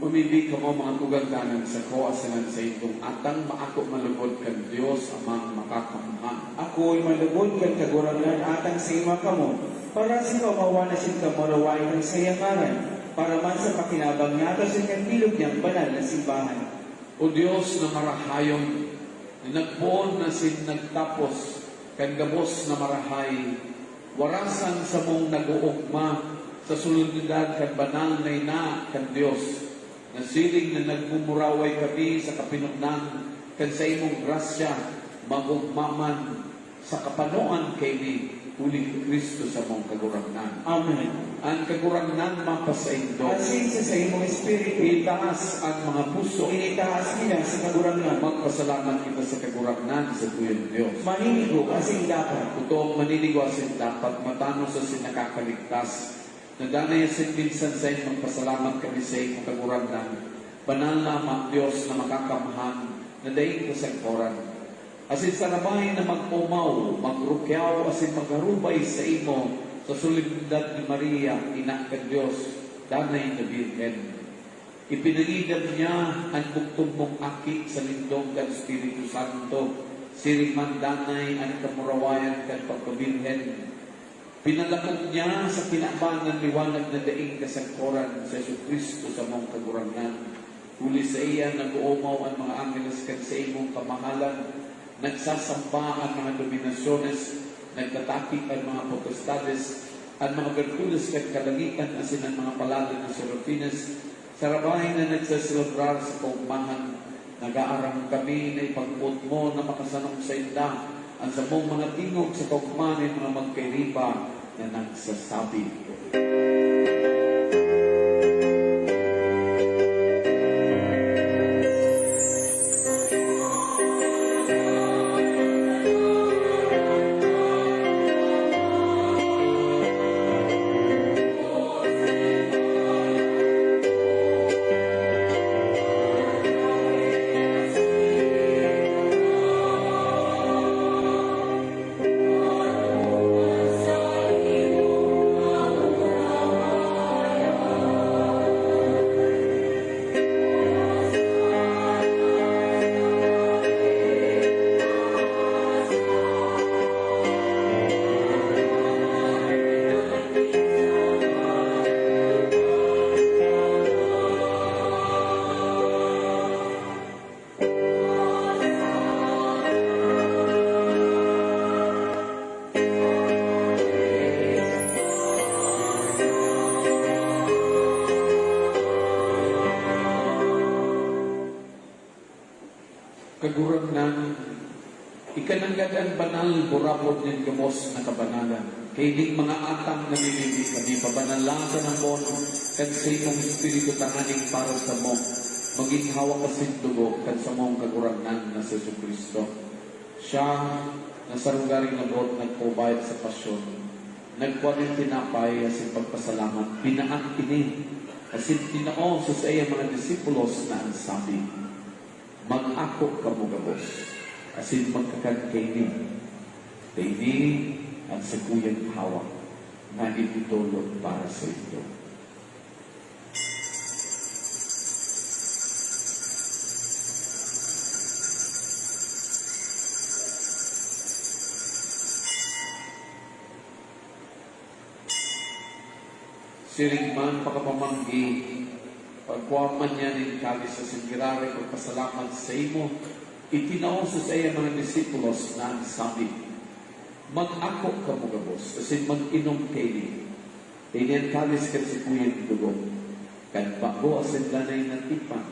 Speaker 1: Mamindi ka mo mga tugandanan sa kawasanan sa itong atang maako malugod kang Diyos amang makakamhan.
Speaker 2: Ako'y malugod kang kagurangan atang sa ima kamo, para sa pamawa na siyang kamaraway ng sayangaran, para man sa pakinabang nato sa kandilog niyang banal na simbahan.
Speaker 1: O Diyos na marahayon, na nagpoon na nagtapos, kan gabos na marahay, warasan sa mong nag-uugma, sa sulunidad kan banal na ina kan Diyos, na siling na nagmumuraway kami sa kapinugnan, kan sa imong grasya, magugmaman, sa kapanoan kay ni uli Kristo sa mong kagurangnan.
Speaker 2: Amen.
Speaker 1: Ang kagurangnan mapasaindo,
Speaker 2: Asin sa imong espiritu,
Speaker 1: itaas ang mga puso,
Speaker 2: initaas nila sa kagurangan.
Speaker 1: magpasalamat kita sa kagurangnan sa tuyong Diyos.
Speaker 2: Maninigo asin dapat.
Speaker 1: Kutong maninigo asin dapat matano sa sinakakaligtas, Naganay St. Vincent sa inyo, magpasalamat kami sa inyo kagurangnan. Banal na Diyos na makakamhan, na daing kasagporan. Asin sa nabay na mag-umaw, magrukyaw, asin magharubay sa imo, sa solidad ni Maria, ina ka Diyos, danay na Birhen. Ipinangidam niya ang buktong mong aki sa lindong kan Espiritu Santo, siriman danay ang kamurawayan kan pagkabirhen. Pinalakot niya sa pinabangan liwanag na daing kasagporan sa Kristo sa mong kagurangan. Huli sa iya, nag-uumaw ang mga angeles kan sa imong kamahalan, nagsasamba ang mga dominasyones, nagtatakip ang mga potestades, ang mga berkules kan kalangitan, asin ang mga palado ng serafines, sarabay na nagsasilabrar sa kaugmahan, nag-aarang kami na ipagput mo na makasanong sa inda, ang sa mong mga tingog sa kaugmahan mga magkairiba na nagsasabi. Kagurangnan, ikananggadan banal burabot ng gamos na kabanalan. Kay di mga atang namimili kami, pabanalasan ang mon, kan sa imong Espiritu tanganing para sa mo, maging hawak kasin dugo, kan sa mong kagurangnan na sa Kristo. Siya, nasarungaring nabot, nagpubayad sa pasyon, nagkuwanin tinapay, asin pagpasalamat, pinaan ini, asin tinao sa iya mga disipulos na ang sabi, mag-ako kamugabos, asin magkakagkaini, kaini at sa kuyang hawak na itutulog para sa ito. Siringman pakapamanggi, pagkuaman niya ng kalis sa singirare, pagpasalamat sa imo, itinauso sa iya mga disipulos na ang sabi, mag-ako kamugabos, kasi mag-inom kaili. Kaili ang kalis kan si kuyang dugo, kan bago asin lanay ng tipan,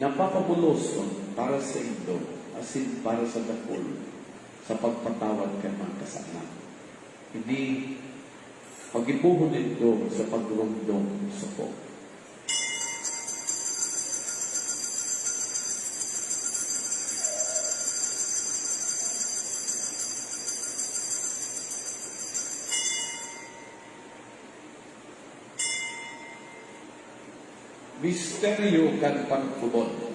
Speaker 1: napapabulos para sa ito, asin para sa dakol, sa pagpatawad kan mga kasalanan. Hindi pag-ipuhon nito sa pagrumdong sa po. Misteryo kan pagtubon.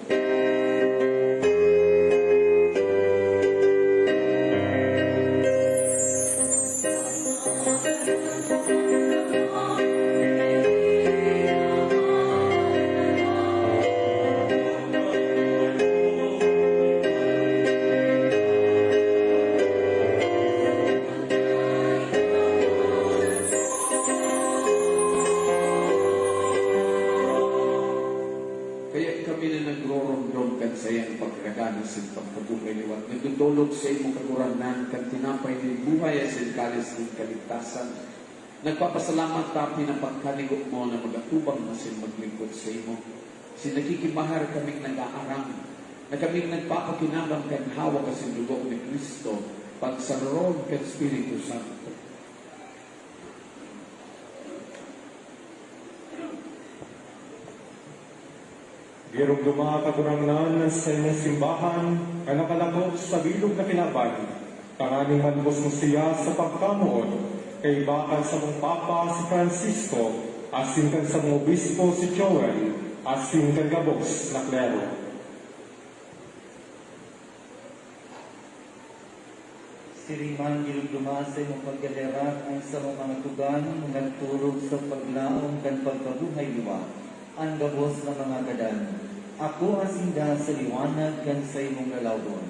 Speaker 1: Nagdudulog sa imong kaguranan, kan tinapay ng buhay at kalis ng kaligtasan. Nagpapasalamat ta pinapagkaligot mo na mag-atubang na sin maglingkod sa imo. Sinakikimahar kaming nag-aarang, na kaming nagpapakinabang kan hawak kasi dugo ni Kristo, pagsarod kan Espiritu Santo.
Speaker 6: Birong mga kagurangnan sa inyong simbahan, kanakalakot sa bilog na kinaban, tanganing manbos mo siya sa pagkamuon, kay bakal sa mong Papa si Francisco, asin kan sa mong Obispo si Joel, asin kan gabos na klero.
Speaker 7: Siriman gilugduma sa imong paggalera ang sa mga tugan nagturog sa paglaom kan pagkabuhay liwa ang gabos na mga kadan. Ako asinda sa liwanag kan sa imong galawon.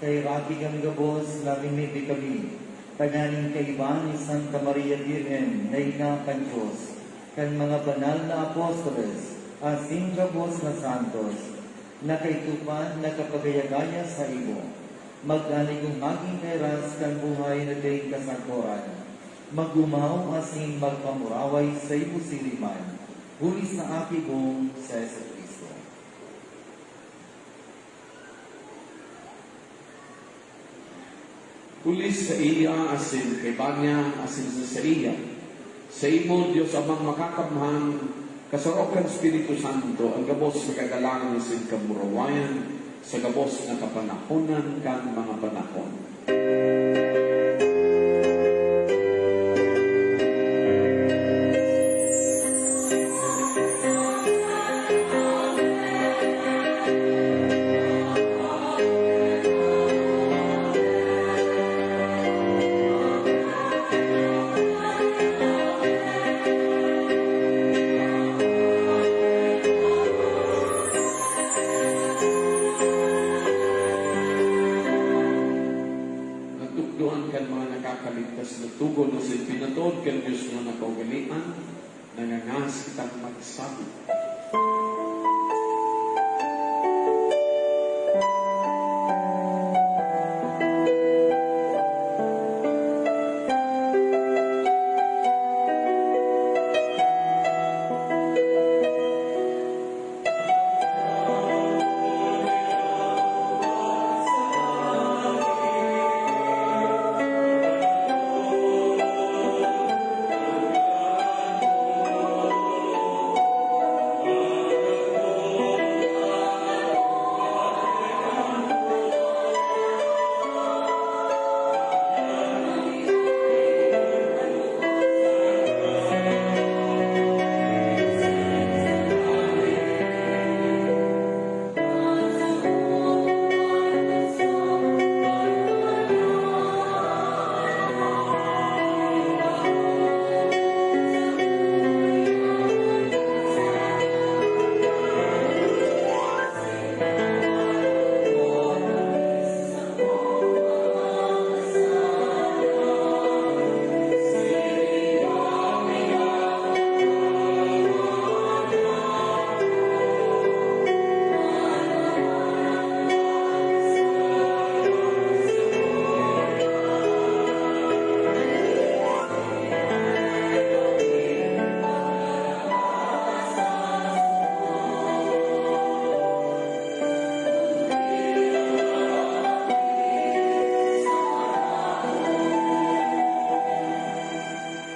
Speaker 7: Kay rabi kami gabos labing may kami. Pagaling kay Iban ni Santa Maria Virgen na ina kan Diyos. Kan mga banal na apostoles asin gabos na santos na kay tupan na kapagayagaya sa imo. Mag-anig kong maging kairas kan buhay na day kasangkoran. Magumaw asin magpamuraway sa ibu siliman. Hulis na aki kong sa Yesu Cristo.
Speaker 1: Pulis sa iya asin kay Banya asin sa iya. Sa imo Dios amang makakamhan kasarokan Espiritu Santo ang gabos sa kagalangan asin kamurawayan sa gabos na kapanahonan kan mga panahon. Tugon na sa pinatod kan Diyos na nakaugalian, nangangas kitang magsabi.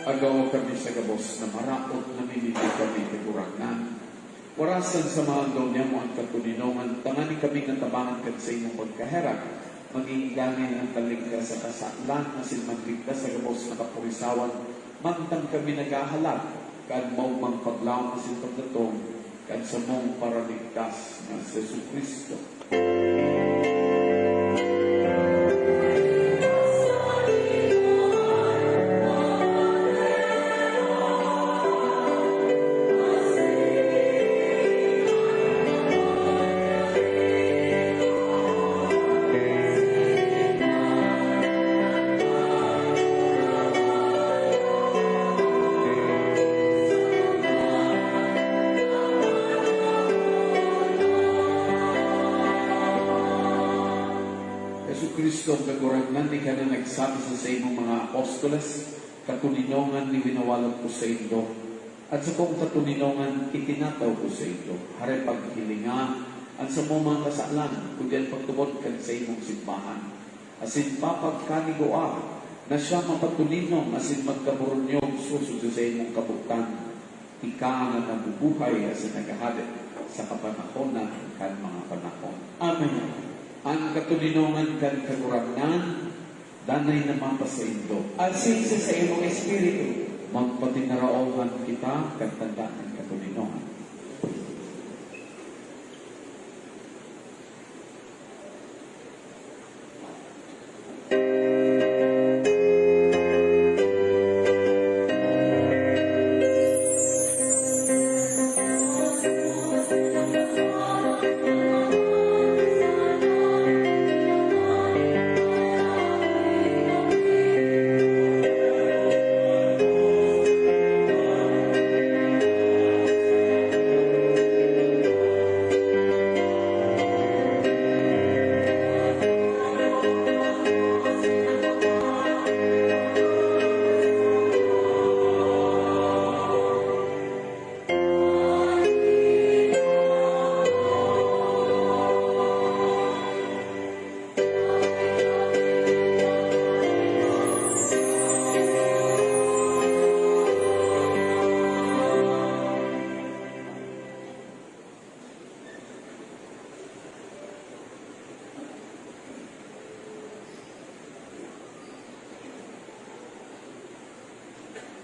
Speaker 1: Agaw kami sa gabos na maraot na minili kami kekurangan. Warasan sa mga daw niya mo ang katuninongan, tangani kami ng tabangan kat sa inyong pagkaherap. Maging ganin ang taligtas sa kasaklan, asin magligtas sa gabos na kapurisawan, mantang kami naghahalap, kad mau mang paglaong asin pagdatong, kad sa mong paraligtas na sa Yesu Cristo. Kristo ang kagurangan ni ka na nagsabi sa imong mga apostoles, katuninongan ni winawalog ko sa inyo. At sa kong katuninongan, itinataw ko sa inyo. Hare paghilinga, at sa mga kasalan, kundi pagtubod ka sa imong simbahan. Asin papagkanigoa, na siya mapatuninong, asin magkaburunyong susod sa imong kabutan. Ika nga nabubuhay, asin nagahadit sa kapanahonan kan mga panahon.
Speaker 2: Amen.
Speaker 1: Ang katuninongan kan kagurangan, danay naman pa sa indo.
Speaker 2: Asin sa imong espiritu.
Speaker 1: Magpatinaraohan kita kagtanda ng Katulinon.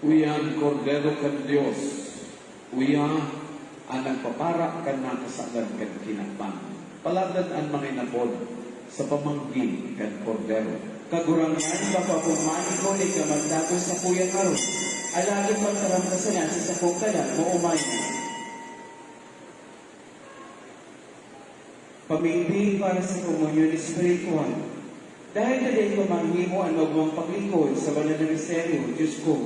Speaker 1: Uyan Cordero kan Dios, uya ang nagpapara kan nakasagan kan kinakpan. Palagad ang mga inapod sa pamanggi kan Cordero.
Speaker 2: Kagurangan mapapumani ko ni kamagdagos sa kuyang aron. Alagin magkaramdasan niya sa sakong kalan mo umay. Pamimpi para sa komunyon espiritual. Dahil na din kumanghimo ang magwang paglingkod sa banal na misteryo, Diyos ko.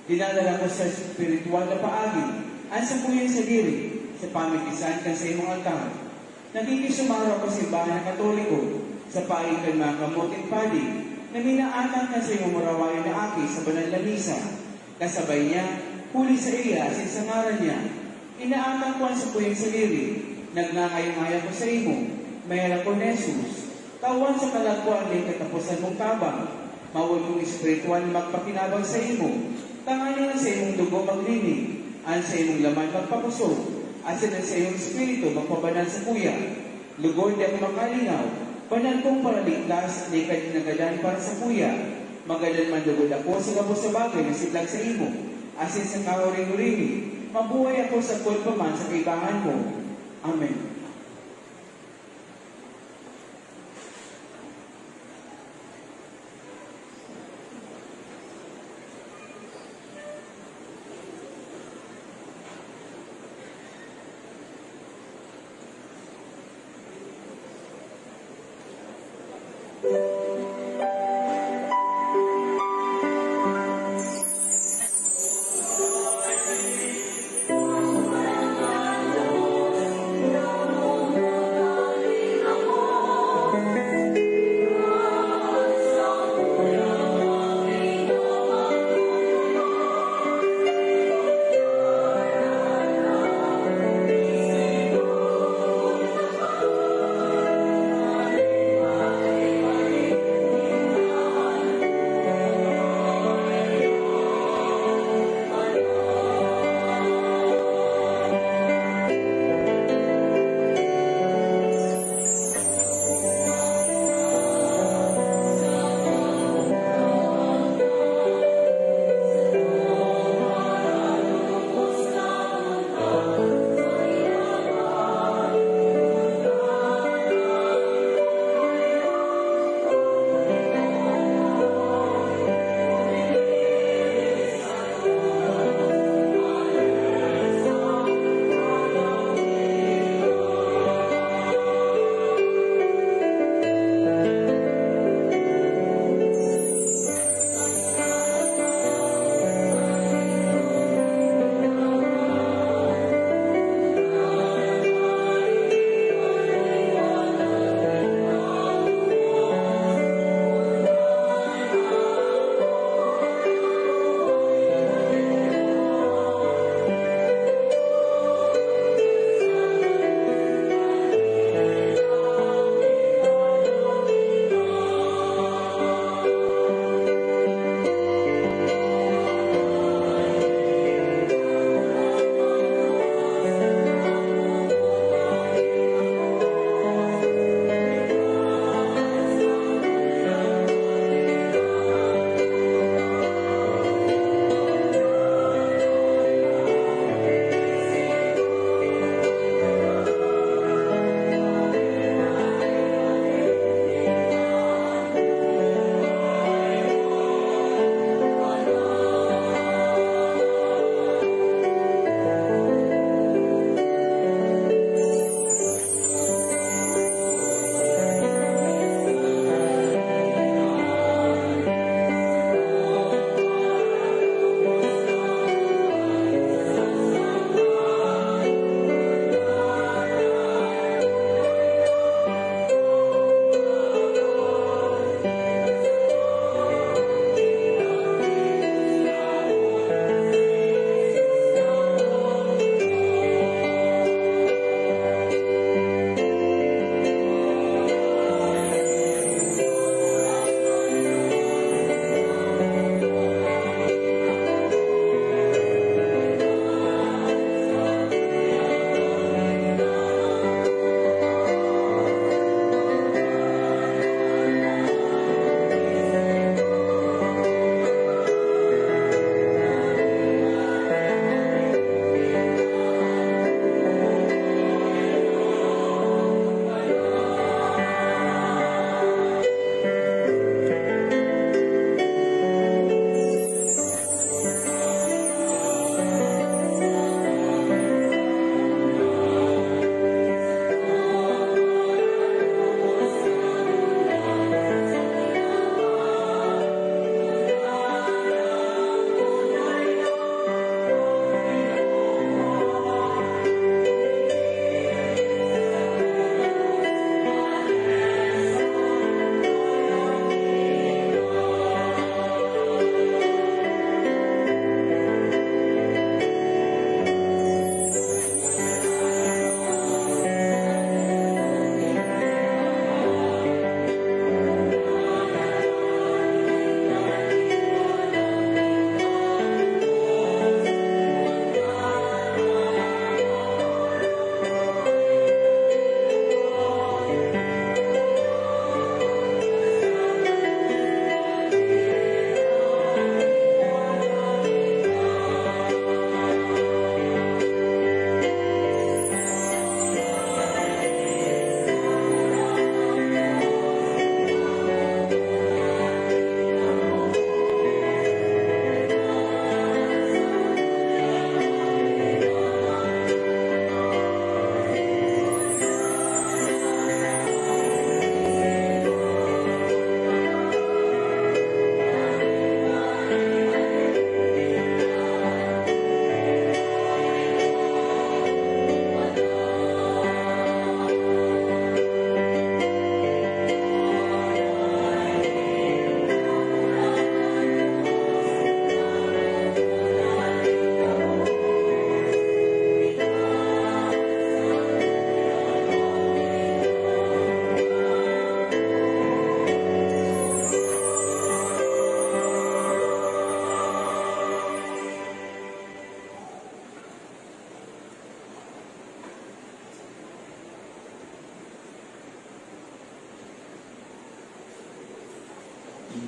Speaker 2: Dinadala ko sa espiritual na paagi ang sa kuyang sa diri, sa pamikisan kan sa imong altar. Nagkikisumaraw ko sa simbahan ng Katoliko sa paing kan mga kamuting padi na minaatang kan sa imong marawayan na aki sa banal na misa. Kasabay niya, huli sa iya asin sa ngaran niya. Inaatang ko ang sa kuyang sa diri, nagnangayang-ngaya ko sa imo, mayara ko Jesus. Tawan sa kalagpuan din katapusan mong tabang, mawag mong espiritual magpakinabang sa imo. Tanganin ang sa imong dugo maglinig, ang sa imong laman magpapusog, at sa iyong espiritu magpabanal sa kuya. Lugod di ako makalingaw, banal kong paraligtas, di ka dinagadan para sa kuya. Magalan man lugod ako sa gabos sa bagay na sitlag sa imo, asin sa kauring-urini, mabuhay ako sa kulpaman sa kaibangan mo. Amen.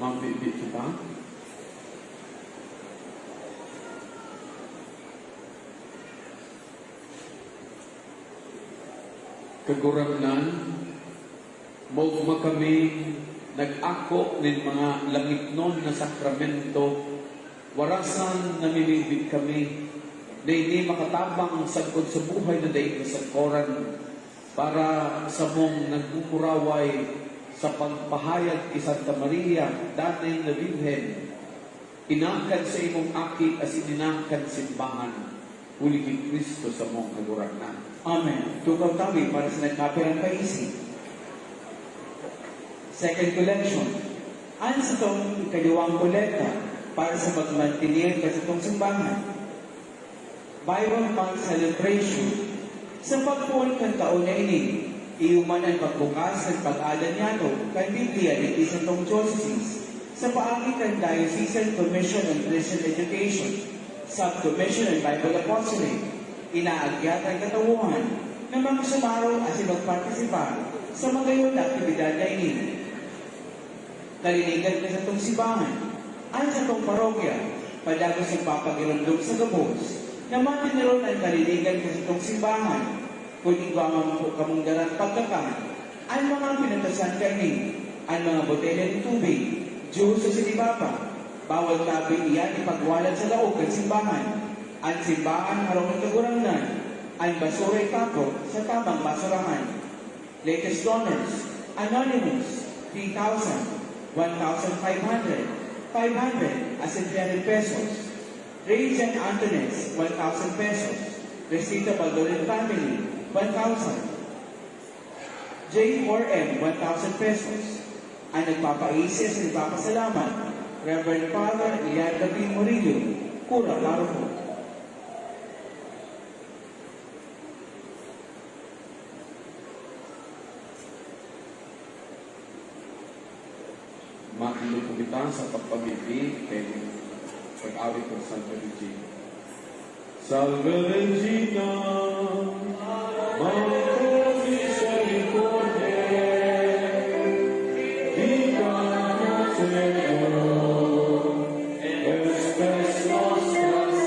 Speaker 1: Mambibit kita. Kagurangnan, maugma kami nag-ako ng mga langitnon na sakramento, warasan namimibig kami, na hindi makatabang sagkod sa buhay na daig na sagkoran, para sa mong nagmumuraway sa pagpahayag kay Santa Maria, dating na Birhen, inakan sa imong aki as ininakan simbahan, uli kay Kristo sa mong kagurangnan.
Speaker 2: Amen. Tukaw tabi para sa nagkapirang paisip. Second collection. Ano sa itong ikaliwang kolekta para sa magmantinir ka sa itong simbahan? Bible Month Celebration. Sa pagpuan ng taon na ini, iuman ang pagbukas ng pag-alan yato kay Biblia ng isang itong diocese sa paagi ng Diocesan Commission on Christian Education, Subcommission on Bible Apostolate, inaagyat ang katawuhan ng mga sumaraw at magpartisipa sa mga gayon na aktibidad na ini. Kalinigan ka sa itong simbahan, ang sa itong parokya, padagos ang papagirandong sa gabos, na matiniron ang kalinigan ka sa itong simbahan, kung igwamang po kamunggaran pagkakan, ang mga pinatasan kani, ang mga botelya ng tubig, Diyos sa sinibaba, bawal tabi iyan ipagwalan sa laog ng simbahan, ang simbahan harong ng kagurangnan, ang basura itapo sa tamang basurahan. Latest donors, Anonymous, 3,000, 1,500, 500 as in 300 pesos. Rage and Antoinette, 1,000 pesos. Resita Baldorin Family, 1,000. J4M, 1,000 pesos. Ang nagpapaisis at nagpapasalamat, Reverend Father Elian David Murillo, Kura Larofo.
Speaker 1: Makinig po kita sa pagpamibig kay pag-awit ng Santa Regina. Salve Regina, Madre Misericordiae, Vita Nostra, Espes Nostras,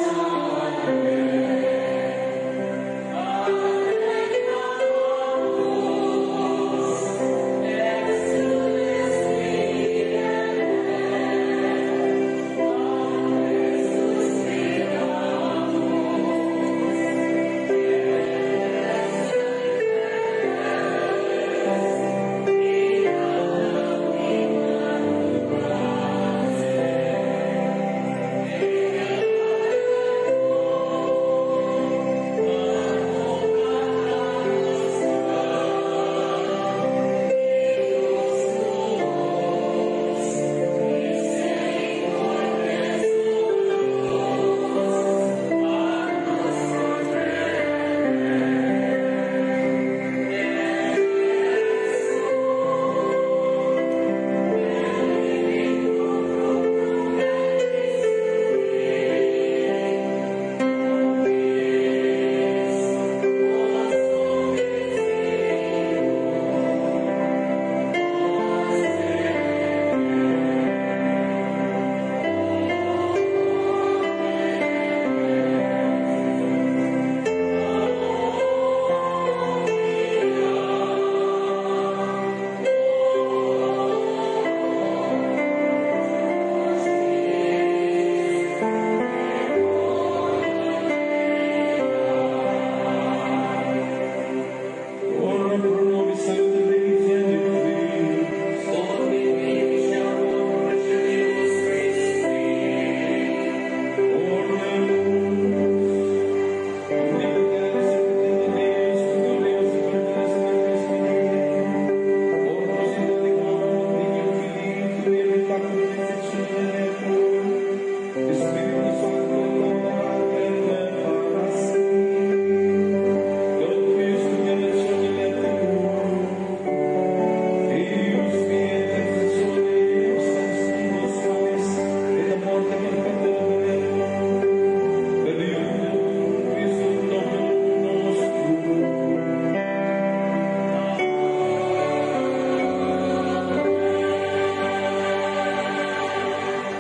Speaker 1: Amen.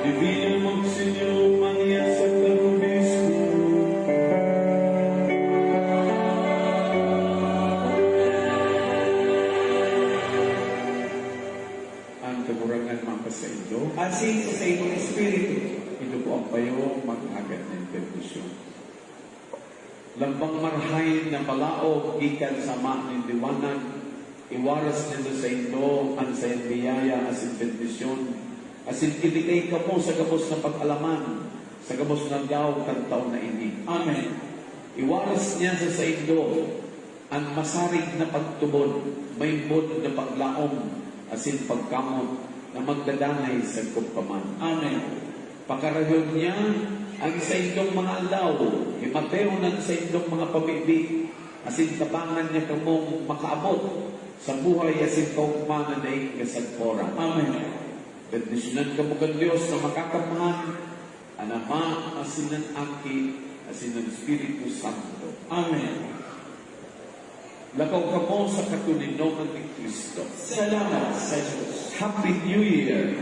Speaker 1: Divina Monsignor Maria Santa Obispo, ang kagurangan mga sa Indo,
Speaker 2: asin sa inyong espiritu.
Speaker 1: ito po ang payong mag-agad ng permisyon. Lambang marhay na palaog gikan sa ng liwanag, iwaras nito sa Indo ang sa biyaya asin permisyon, asin ibigay ka po sa gabos na pag-alaman, sa gabos ng daw kan taon na ini.
Speaker 2: Amen.
Speaker 1: Iwaras niya sa Indo ang masarig na pagtubod, may bod na paglaom, asin pagkamot na magdadanay sa kumpaman.
Speaker 2: Amen.
Speaker 1: Pakarayon niya ang sa Indong mga alaw, imateo ng sa Indong mga pabibig, asin tabangan niya kamong makaabot sa buhay asin kaugmanan na ikasagpora.
Speaker 2: Amen.
Speaker 1: Bendisyonan ka mo kan Diyos na makakamahan, ang Ama, asin ng Aki, asin ng Espiritu Santo.
Speaker 2: Amen.
Speaker 1: Lakaw ka mo sa katuninongan ni Kristo.
Speaker 2: Salamat sa Diyos.
Speaker 1: Happy New Year!